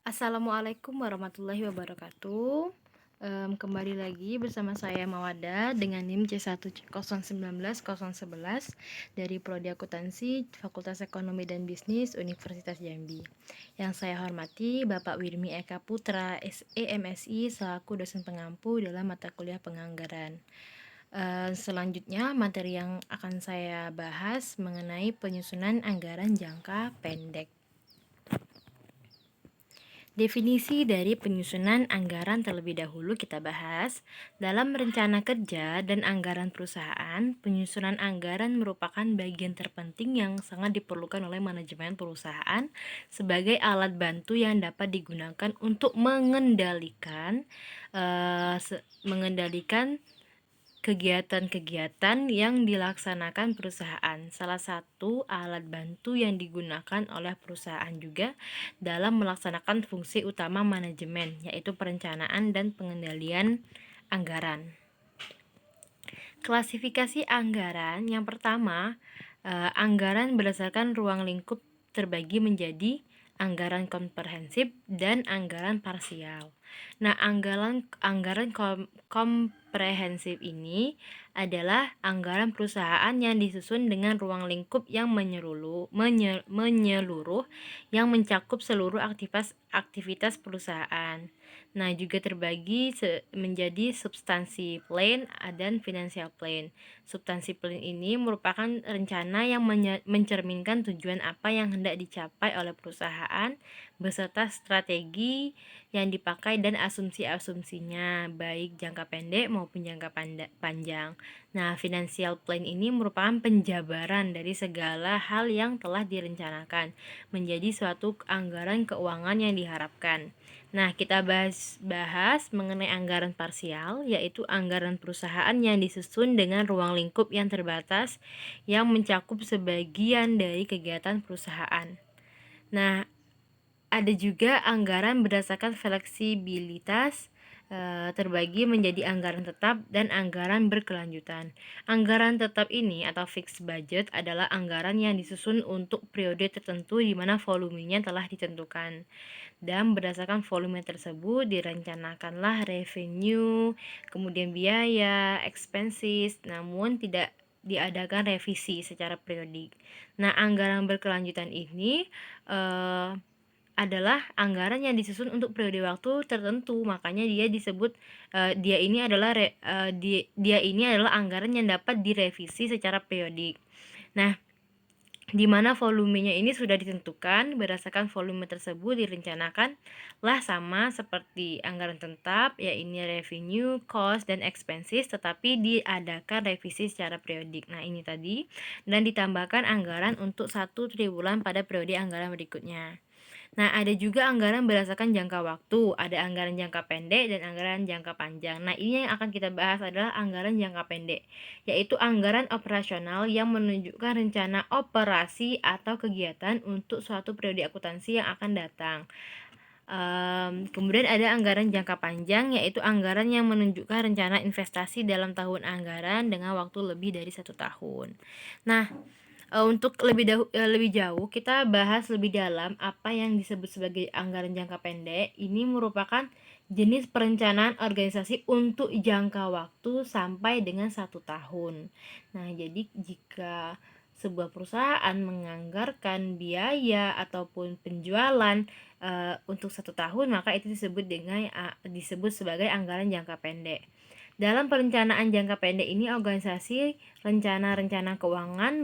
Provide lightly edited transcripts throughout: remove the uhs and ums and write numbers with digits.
Assalamualaikum warahmatullahi wabarakatuh. Kembali lagi bersama saya Mawada dengan NIM C1019011 dari Prodi Akuntansi Fakultas Ekonomi dan Bisnis Universitas Jambi. Yang saya hormati Bapak Wirmi Eka Putra, SE MSI selaku dosen pengampu dalam mata kuliah penganggaran. Selanjutnya materi yang akan saya bahas mengenai penyusunan anggaran jangka pendek. Definisi dari penyusunan anggaran terlebih dahulu kita bahas. Dalam rencana kerja dan anggaran perusahaan, penyusunan anggaran merupakan bagian terpenting yang sangat diperlukan oleh manajemen perusahaan sebagai alat bantu yang dapat digunakan untuk mengendalikan kegiatan-kegiatan yang dilaksanakan perusahaan. Salah satu alat bantu yang digunakan oleh perusahaan juga dalam melaksanakan fungsi utama manajemen, yaitu perencanaan dan pengendalian anggaran. Klasifikasi anggaran yang pertama, anggaran berdasarkan ruang lingkup terbagi menjadi anggaran komprehensif dan anggaran parsial. Nah, anggaran komprehensif ini adalah anggaran perusahaan yang disusun dengan ruang lingkup yang menyeluruh yang mencakup seluruh aktivitas perusahaan. Nah, juga terbagi menjadi substansi plan dan financial plan. Substansi plan ini merupakan rencana yang mencerminkan tujuan apa yang hendak dicapai oleh perusahaan beserta strategi yang dipakai dan asumsi-asumsinya baik jangka pendek maupun jangka panjang. Nah, financial plan ini merupakan penjabaran dari segala hal yang telah direncanakan menjadi suatu anggaran keuangan yang diharapkan. Nah, kita bahas mengenai anggaran parsial, yaitu anggaran perusahaan yang disusun dengan ruang lingkup yang terbatas yang mencakup sebagian dari kegiatan perusahaan. Nah, ada juga anggaran berdasarkan fleksibilitas, terbagi menjadi anggaran tetap dan anggaran berkelanjutan. Anggaran tetap ini atau fixed budget adalah anggaran yang disusun untuk periode tertentu di mana volumenya telah ditentukan. Dan berdasarkan volume tersebut direncanakanlah revenue, kemudian biaya, expenses, namun tidak diadakan revisi secara periodik. Nah, anggaran berkelanjutan ini adalah anggaran yang disusun untuk periode waktu tertentu, makanya dia disebut dia ini adalah anggaran yang dapat direvisi secara periodik. Nah, di mana volumenya ini sudah ditentukan, berdasarkan volume tersebut direncanakanlah sama seperti anggaran tetap, ya ini revenue, cost, dan expenses, tetapi diadakan revisi secara periodik. Nah, ini tadi, dan ditambahkan anggaran untuk 1 triwulan pada periode anggaran berikutnya. Nah, ada juga anggaran berdasarkan jangka waktu, ada anggaran jangka pendek dan anggaran jangka panjang. Nah, ini yang akan kita bahas adalah anggaran jangka pendek, yaitu anggaran operasional yang menunjukkan rencana operasi atau kegiatan untuk suatu periode akuntansi yang akan datang. Kemudian ada anggaran jangka panjang, yaitu anggaran yang menunjukkan rencana investasi dalam tahun anggaran dengan waktu lebih dari 1 tahun. Nah, untuk lebih jauh kita bahas lebih dalam apa yang disebut sebagai anggaran jangka pendek. Ini merupakan jenis perencanaan organisasi untuk jangka waktu sampai dengan 1 tahun. Nah, jadi jika sebuah perusahaan menganggarkan biaya ataupun penjualan untuk 1 tahun, maka itu disebut sebagai anggaran jangka pendek. Dalam perencanaan jangka pendek ini, organisasi rencana-rencana keuangan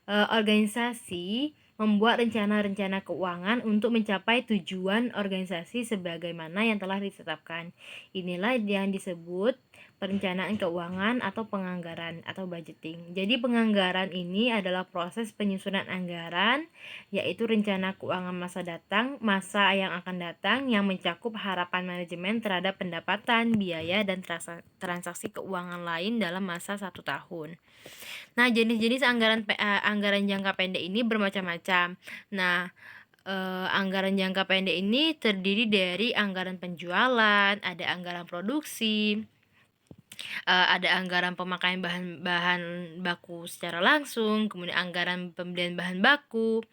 organisasi membuat rencana-rencana keuangan untuk mencapai tujuan organisasi sebagaimana yang telah ditetapkan. Inilah yang disebut perencanaan keuangan atau penganggaran atau budgeting. Jadi penganggaran ini adalah proses penyusunan anggaran, yaitu rencana keuangan masa yang akan datang yang mencakup harapan manajemen terhadap pendapatan, biaya, dan transaksi keuangan lain dalam masa 1 tahun. Nah, jenis-jenis anggaran jangka pendek ini bermacam-macam. Nah, anggaran jangka pendek ini terdiri dari anggaran penjualan, ada anggaran produksi, ada anggaran pemakaian bahan baku secara langsung, kemudian anggaran pembelian bahan baku,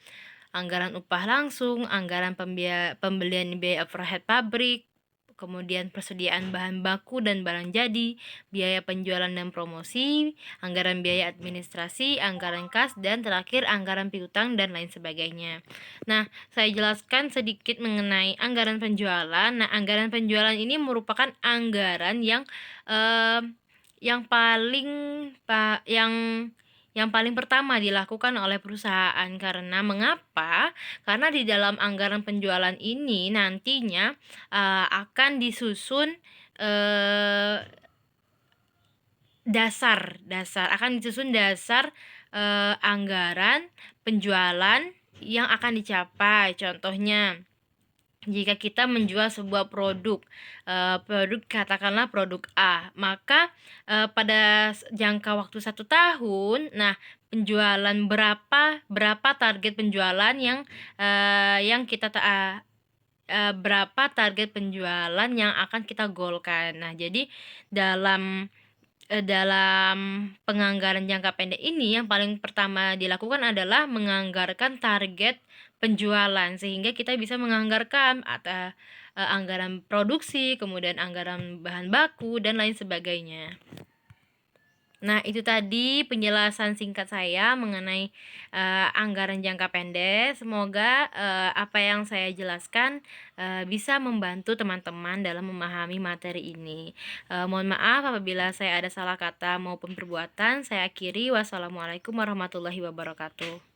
anggaran upah langsung, anggaran pembelian biaya overhead pabrik, kemudian persediaan bahan baku dan barang jadi, biaya penjualan dan promosi, anggaran biaya administrasi, anggaran kas, dan terakhir anggaran piutang dan lain sebagainya. Nah, saya jelaskan sedikit mengenai anggaran penjualan. Nah, anggaran penjualan ini merupakan anggaran yang paling yang paling pertama dilakukan oleh perusahaan. Karena mengapa? Karena di dalam anggaran penjualan ini nantinya akan disusun dasar anggaran penjualan yang akan dicapai. Contohnya, jika kita menjual sebuah produk katakanlah produk A, maka pada jangka waktu 1 tahun, nah penjualan berapa target penjualan yang kita berapa target penjualan yang akan kita goalkan. Nah, jadi dalam penganggaran jangka pendek ini yang paling pertama dilakukan adalah menganggarkan target penjualan, sehingga kita bisa menganggarkan anggaran produksi, kemudian anggaran bahan baku, dan lain sebagainya. Nah, itu tadi penjelasan singkat saya mengenai anggaran jangka pendek. Semoga apa yang saya jelaskan bisa membantu teman-teman dalam memahami materi ini. Mohon maaf apabila saya ada salah kata maupun perbuatan. Saya akhiri. Wassalamualaikum warahmatullahi wabarakatuh.